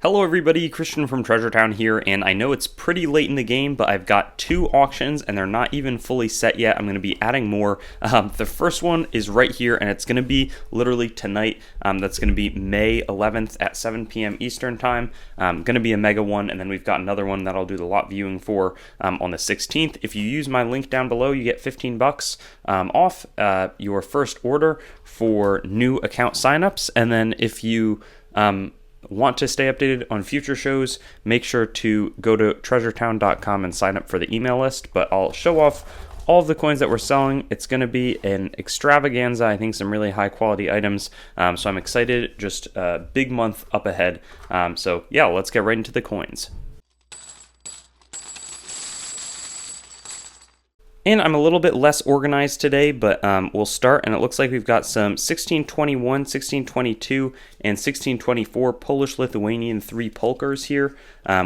Hello everybody, Christian from Treasure Town here, and I know it's pretty late in the game, but I've got two auctions and they're not even fully set yet. I'm going to be adding more. The first one is right here, and it's going to be literally tonight. That's going to be May 11th at 7 p.m. Eastern Time. Going to be a mega one, and then we've got another one that I'll do the lot viewing for on the 16th. If you use my link down below, you get 15 bucks off your first order for new account signups, and then if you want to stay updated on future shows, make sure to go to treasuretown.com and sign up for the email list. But I'll show off all of the coins that we're selling. It's going to be an extravaganza. I think some really high quality items. So I'm excited. Just a big month up ahead. So yeah, let's get right into the coins. And I'm a little bit less organized today, but we'll start, and it looks like we've got some 1621, 1622, and 1624 Polish-Lithuanian 3 polkers here.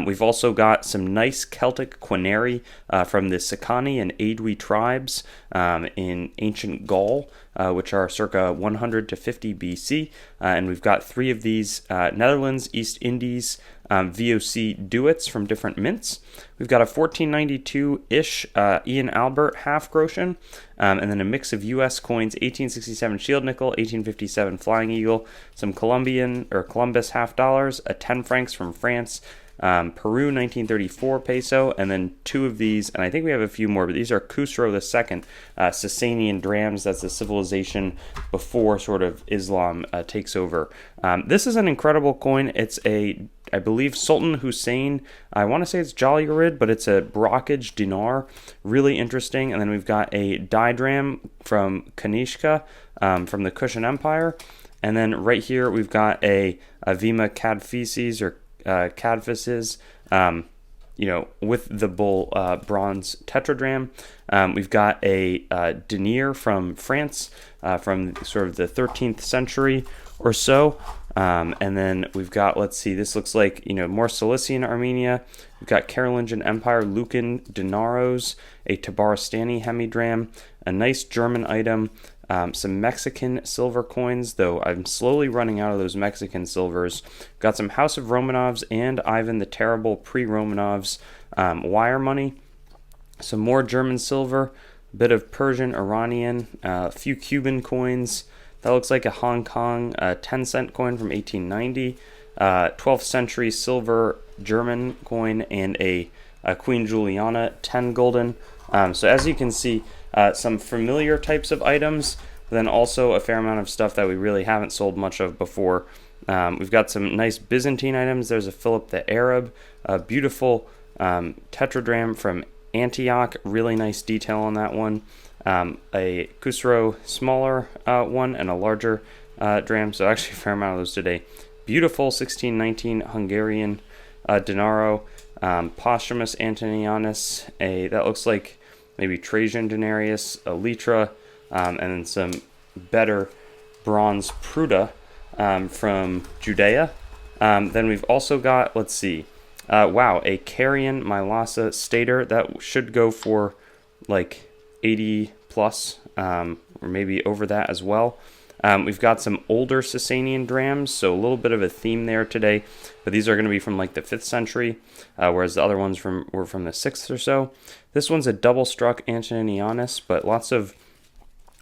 We've also got some nice Celtic quinary from the Sicani and Aedui tribes in ancient Gaul, which are circa 100 to 50 BC. And we've got 3 of these Netherlands, East Indies, VOC duets from different mints. We've got a 1492-ish Ian Albert half groschen, and then a mix of U.S. coins: 1867 Shield Nickel, 1857 Flying Eagle, some Colombian or Columbus half dollars, a 10 francs from France, Peru 1934 peso, and then 2 of these, and I think we have a few more, but these are Khusro II Sasanian drams. That's the civilization before sort of Islam takes over. This is an incredible coin. It's I believe Sultan Hussein, I want to say it's Jollyrid, but it's a Brockage dinar, really interesting. And then we've got a Didram from Kanishka, from the Kushan Empire. And then right here we've got a Vima Cadphises or Cadphises, with the bull bronze tetradram. We've got a denier from France, from sort of the 13th century or so. And then we've got, let's see, this looks like, more Cilician Armenia. We've got Carolingian Empire, Lucan Dinaros, a Tabaristani hemidram, a nice German item, some Mexican silver coins, though I'm slowly running out of those Mexican silvers. Got some House of Romanovs and Ivan the Terrible pre-Romanovs wire money. Some more German silver, a bit of Persian, Iranian, a few Cuban coins. That looks like a Hong Kong 10-cent coin from 1890, 12th century silver German coin, and a Queen Juliana 10 golden. So as you can see, some familiar types of items, then also a fair amount of stuff that we really haven't sold much of before. We've got some nice Byzantine items. There's a Philip the Arab, a beautiful tetradram from Antioch, really nice detail on that one. A Khusro smaller one and a larger dram, so actually a fair amount of those today. Beautiful 1619 Hungarian denaro, posthumous Antonianus, that looks like maybe Trajan denarius, a litra, and then some better bronze pruta from Judea. Then we've also got, let's see, a Carian Mylasa stater that should go for like 80 plus, or maybe over that as well. We've got some older Sasanian drams, so a little bit of a theme there today, but these are going to be from like the 5th century, whereas the other ones were from the 6th or so. This one's a double struck Antonianus, but lots of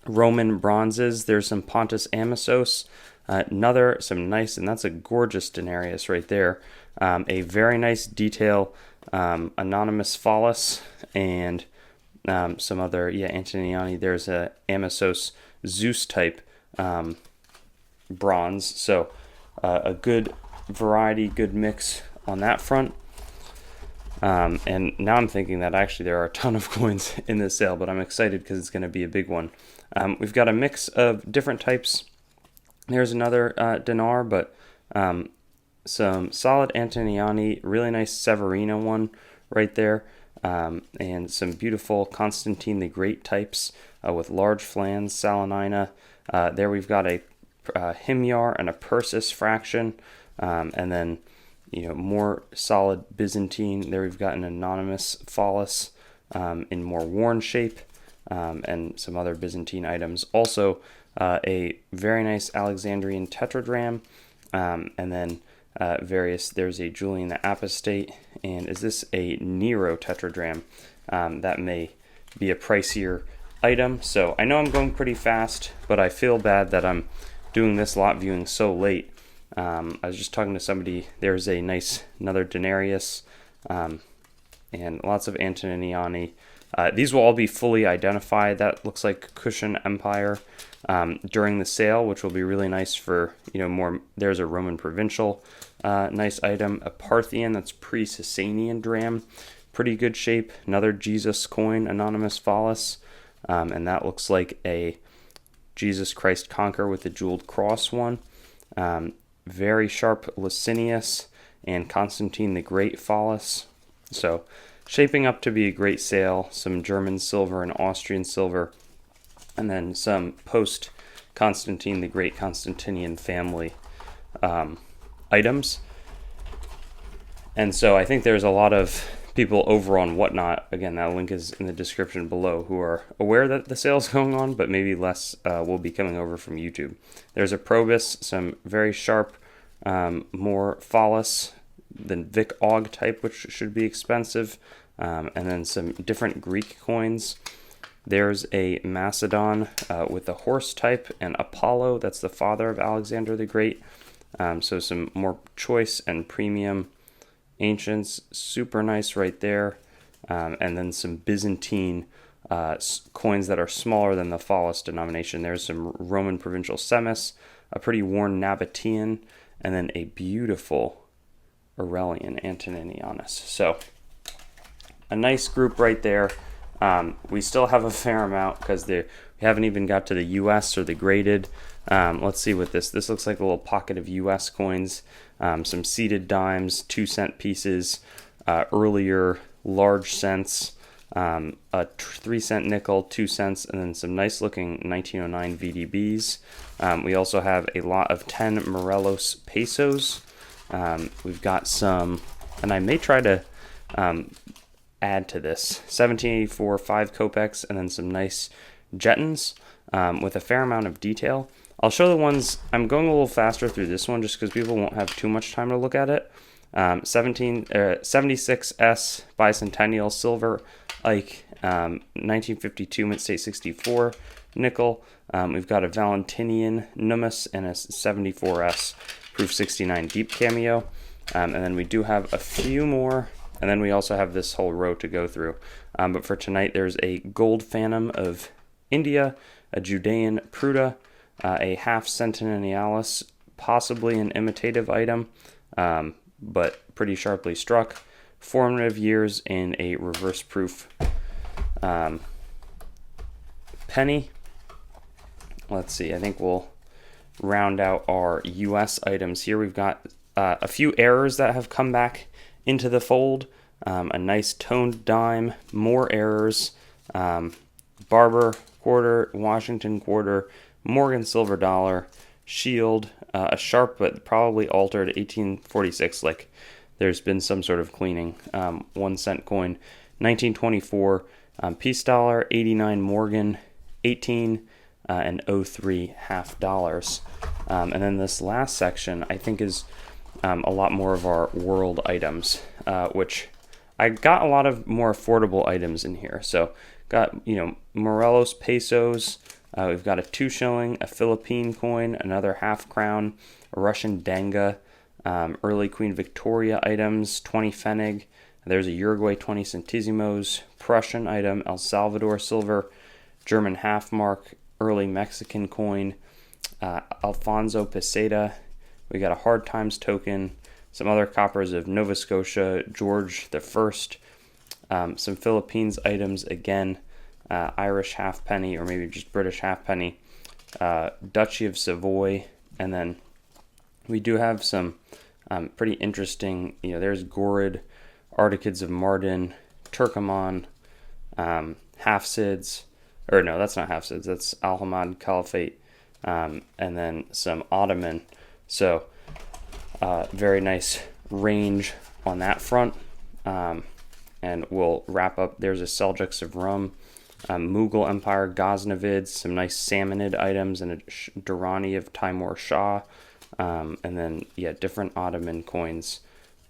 Roman bronzes. There's some Pontus Amisos, some nice, and that's a gorgeous denarius right there. A very nice detail, anonymous phallus, and some other, Antoniani. There's a Amisos Zeus type bronze. So a good variety, good mix on that front. And now I'm thinking that actually there are a ton of coins in this sale, but I'm excited because it's going to be a big one. We've got a mix of different types. There's another dinar, but some solid Antoniani, really nice Severina one right there. And some beautiful Constantine the Great types with large flans, Salinina. There we've got a Himyar and a Persis fraction, and then more solid Byzantine. There we've got an anonymous phallus in more worn shape, and some other Byzantine items. Also, a very nice Alexandrian tetradram, and then various. There's a Julian the Apostate, and is this a Nero tetradrachm? That may be a pricier item. So I know I'm going pretty fast, but I feel bad that I'm doing this lot viewing so late. I was just talking to somebody. There's a nice another Denarius, and lots of Antoniniani. These will all be fully identified. That looks like Cushion Empire during the sale, which will be really nice for, more. There's a Roman provincial, nice item. A Parthian, that's pre-Sasanian dram, pretty good shape. Another Jesus coin, Anonymous Phallus, and that looks like a Jesus Christ Conqueror with the jeweled cross one. Very sharp Licinius and Constantine the Great Phallus. So shaping up to be a great sale. Some German silver and Austrian silver, and then some post Constantine the Great Constantinian family items. And so I think there's a lot of people over on Whatnot, again, that link is in the description below, who are aware that the sale's going on, but maybe less will be coming over from YouTube. There's a Probus, some very sharp, more Phallus than Vic Og type, which should be expensive, and then some different Greek coins. There's a Macedon with the horse type, and Apollo, that's the father of Alexander the Great. So some more choice and premium ancients, super nice right there. And then some Byzantine coins that are smaller than the Phallus denomination. There's some Roman provincial semis, a pretty worn Nabatean, and then a beautiful Aurelian Antoninianus. So a nice group right there. We still have a fair amount because we haven't even got to the US or the graded. Let's see what this looks like. A little pocket of US coins, some seeded dimes, 2-cent pieces, earlier large cents, a 3-cent nickel, 2 cents, and then some nice looking 1909 VDBs. We also have a lot of 10 Morelos pesos. We've got some, and I may try to add to this, 1784 5 kopecks, and then some nice jetons with a fair amount of detail. I'll show the ones. I'm going a little faster through this one just because people won't have too much time to look at it. 76S bicentennial silver Ike, 1952 mint state 64 nickel. We've got a Valentinian Nummus and a 74S proof 69 deep cameo. And then we do have a few more. And then we also have this whole row to go through. But for tonight, there's a gold Phantom of India, a Judean Pruta, a half Centennialis, possibly an imitative item, but pretty sharply struck. Formative years in a reverse proof penny. Let's see, I think we'll round out our US items here. We've got a few errors that have come back into the fold. A nice toned dime, more errors, Barber quarter, Washington quarter, Morgan silver dollar, shield, a sharp but probably altered 1846, like there's been some sort of cleaning, 1 cent coin, 1924, peace dollar, 89 Morgan, 18, and 03 half dollars. And then this last section I think is a lot more of our world items, which I got a lot of more affordable items in here. So got, Morelos pesos, we've got a 2 shilling, a Philippine coin, another half crown, a Russian danga, early Queen Victoria items, 20 Pfennig, there's a Uruguay 20 centésimos, Prussian item, El Salvador silver, German half mark, early Mexican coin, Alfonso peseta. We got a Hard Times token, some other coppers of Nova Scotia, George the First, some Philippines items again, Irish halfpenny or maybe just British halfpenny, Duchy of Savoy, and then we do have some pretty interesting. There's Gorid, Artikids of Mardin, Turkoman, Hafsids, or no, that's not Hafsids, that's Al-Hamad Caliphate, and then some Ottoman. So very nice range on that front. And we'll wrap up. There's a Seljuks of Rum, Mughal Empire, Ghaznavids, some nice Samanid items, and a Durrani of Timur Shah. and then, yeah, different Ottoman coins.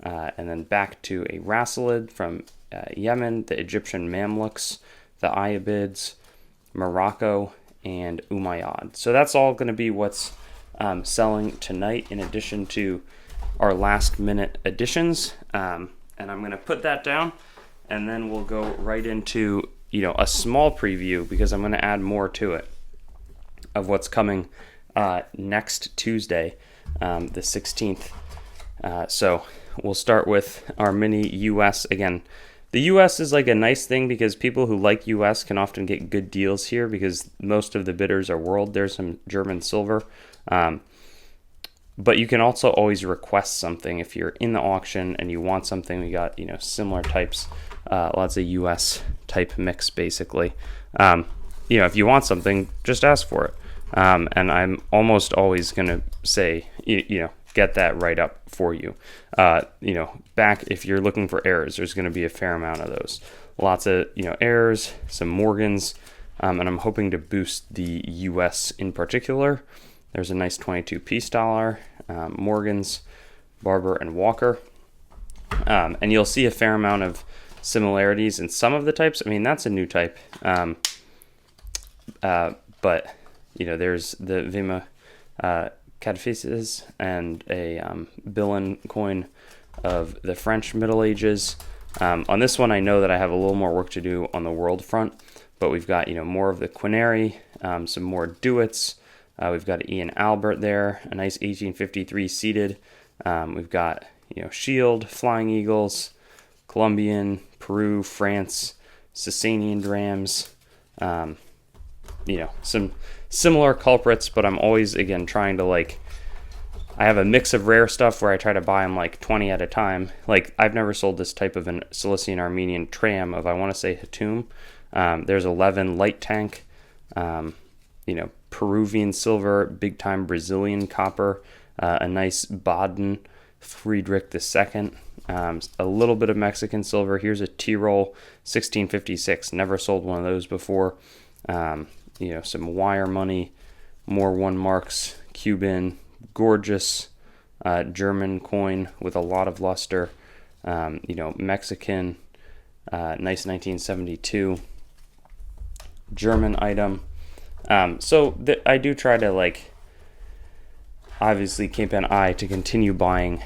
And then back to a Rassilid from Yemen, the Egyptian Mamluks, the Ayyubids, Morocco, and Umayyad. So that's all going to be what's selling tonight, in addition to our last minute additions. And I'm going to put that down, and then we'll go right into a small preview, because I'm going to add more to it, of what's coming next Tuesday, the 16th. So we'll start with our mini US. Again, the US is like a nice thing because people who like US can often get good deals here, because most of the bidders are world. There's some German silver. But you can also always request something if you're in the auction and you want something. We got, similar types, lots of US type mix, basically. If you want something, just ask for it. And I'm almost always going to say, get that right up for you. Back, if you're looking for errors, there's going to be a fair amount of those. Lots of, errors, some Morgans, and I'm hoping to boost the US in particular. There's a nice 22 piece dollar, Morgans, Barber, and Walker. And you'll see a fair amount of similarities in some of the types. I mean, that's a new type. But, there's the Vima Cadfices and a Billon coin of the French Middle Ages. On this one, I know that I have a little more work to do on the world front, but we've got, more of the Quinary, some more Duets. We've got Ian Albert there, a nice 1853 seated. We've got, Shield, Flying Eagles, Colombian, Peru, France, Sasanian Drams, some similar culprits, but I'm always, again, trying to, I have a mix of rare stuff where I try to buy them 20 at a time. I've never sold this type of an Cilician Armenian tram of, I want to say, Hatum. There's 11 light tank, Peruvian silver, big time Brazilian copper, a nice Baden Friedrich II, a little bit of Mexican silver. Here's a Tyrol 1656. Never sold one of those before. Some wire money, more 1 marks, Cuban, gorgeous German coin with a lot of luster, Mexican, nice 1972 German item. I do try to obviously keep an eye to continue buying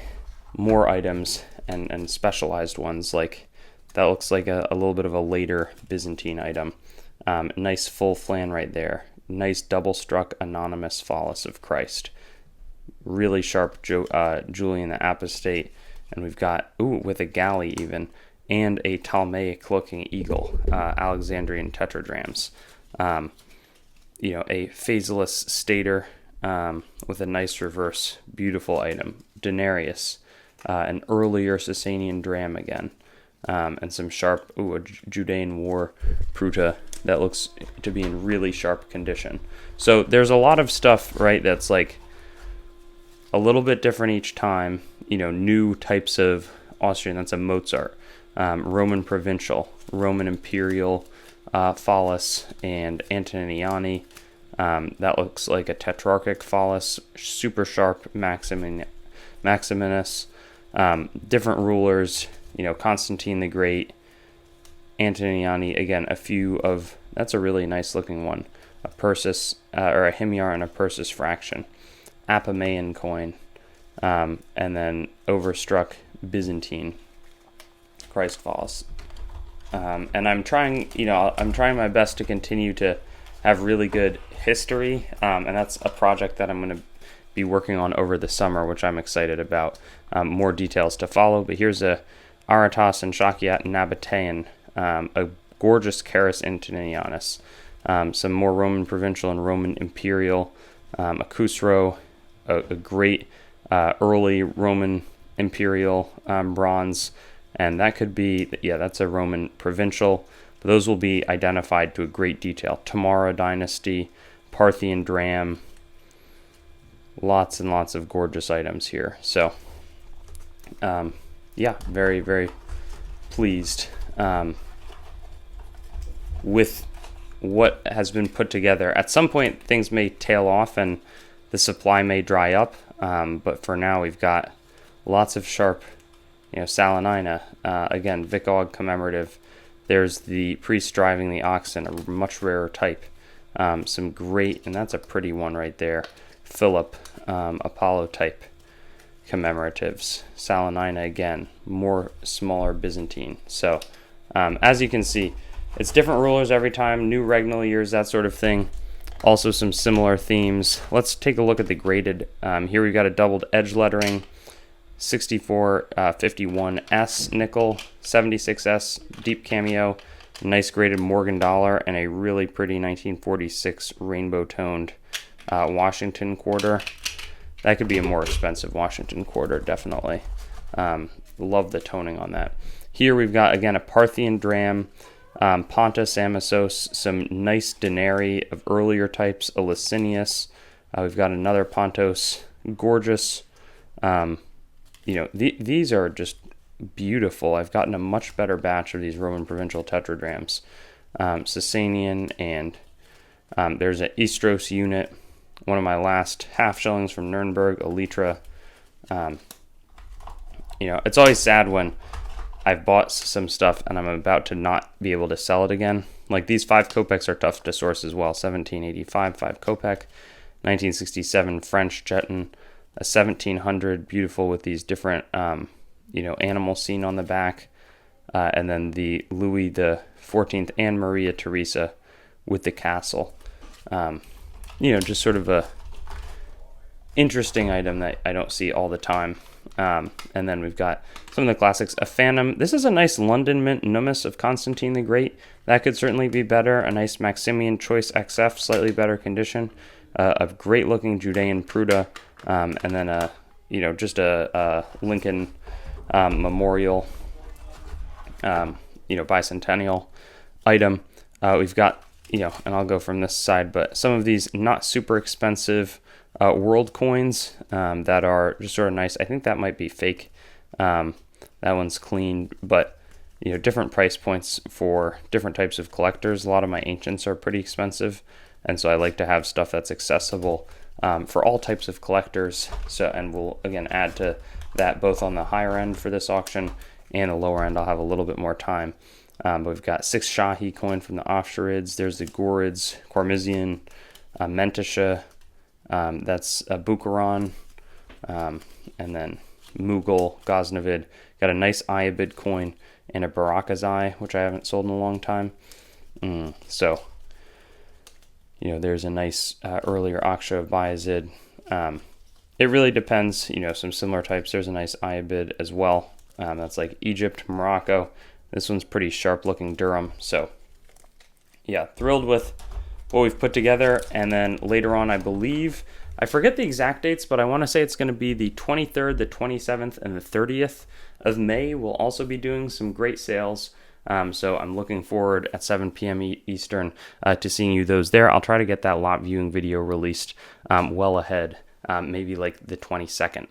more items and specialized ones. That looks like a little bit of a later Byzantine item. Nice full flan right there. Nice double struck anonymous phallus of Christ. Really sharp Julian the Apostate. And we've got, with a galley even, and a Ptolemaic looking eagle, Alexandrian tetradrams. A phaseless stater with a nice reverse, beautiful item. Denarius, an earlier Sasanian dram again, and some sharp, a Judean War Pruta that looks to be in really sharp condition. So there's a lot of stuff, right, that's a little bit different each time. New types of Austrian, that's a Mozart, Roman Provincial, Roman Imperial, phallus, and Antoniani. That looks like a tetrarchic phallus, super sharp Maximinus. Different rulers, Constantine the Great, Antoniani, again, a few of, that's a really nice looking one, a Persis, or a Himyar and a Persis fraction, Apamaean coin, and then overstruck Byzantine Christ phallus. And I'm trying my best to continue to have really good history, and that's a project that I'm going to be working on over the summer, which I'm excited about. More details to follow, but here's a Aratas and Shakiat Nabatean, a gorgeous Charis Antonianus, some more Roman Provincial and Roman Imperial, a Khusro, a great early Roman Imperial bronze, and that could be, that's a Roman Provincial. But those will be identified to a great detail. Tamara Dynasty, Parthian Dram, lots and lots of gorgeous items here. So, very, very pleased with what has been put together. At some point, things may tail off and the supply may dry up. But for now, we've got lots of sharp, Salinina. Again, Vic Og commemorative. There's the priest driving the oxen, a much rarer type. Some great, and that's a pretty one right there, Philip, Apollo type commemoratives. Salinina again, more smaller Byzantine. So as you can see, it's different rulers every time, new regnal years, that sort of thing. Also some similar themes. Let's take a look at the graded. Here we've got a doubled edge lettering, 6451S nickel, 76S deep cameo, nice graded Morgan dollar, and a really pretty 1946 rainbow toned Washington quarter. That could be a more expensive Washington quarter, definitely. Love the toning on that. Here we've got, again, a Parthian dram, Pontus Amisos, some nice denarii of earlier types, a Licinius. We've got another Pontos, gorgeous. These are just beautiful. I've gotten a much better batch of these Roman provincial tetradrams. Sasanian, and there's an Istros unit, one of my last half shillings from Nuremberg, a Litra. It's always sad when I've bought some stuff and I'm about to not be able to sell it again. Like these 5 kopecks are tough to source as well. 1785, 5 kopek, 1967 French jeton, a 1700, beautiful with these different, animal scene on the back. And then the Louis the 14th and Maria Theresa with the castle. Just sort of a interesting item that I don't see all the time. And then we've got some of the classics. A Phantom. This is a nice London mint Nummus of Constantine the Great. That could certainly be better. A nice Maximian Choice XF, slightly better condition. A great looking Judean Pruda. And then just a Lincoln Memorial, bicentennial item. We've got, and I'll go from this side, but some of these not super expensive world coins that are just sort of nice. I think that might be fake. That one's clean, but different price points for different types of collectors. A lot of my ancients are pretty expensive, and so I like to have stuff that's accessible for all types of collectors. So, and we'll again add to that both on the higher end for this auction and the lower end. I'll have a little bit more time. But we've got 6 Shahi coin from the Ophthirids. There's the Gorids, Cormizian, Mentisha. That's Bukharan, and then Mughal, Ghaznavid. Got a nice Ayubid coin and a Barakazai, which I haven't sold in a long time. So, there's a nice earlier Aksha of Bayezid. It really depends, some similar types. There's a nice Ayubid as well. That's like Egypt, Morocco. This one's pretty sharp looking Durham. So, yeah, thrilled with what we've put together. And then later on, I believe, I forget the exact dates, but I want to say it's going to be the 23rd, the 27th, and the 30th of May. We'll also be doing some great sales. So I'm looking forward at 7 p.m. Eastern to seeing you those there. I'll try to get that lot viewing video released well ahead, maybe like the 22nd,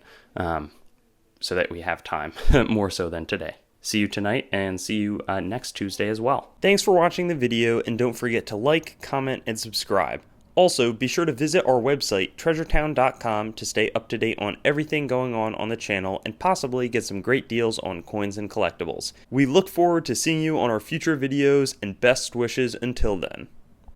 so that we have time more so than today. See you tonight and see you next Tuesday as well. Thanks for watching the video, and don't forget to like, comment, and subscribe. Also, be sure to visit our website, treasuretown.com, to stay up to date on everything going on the channel and possibly get some great deals on coins and collectibles. We look forward to seeing you on our future videos, and best wishes until then.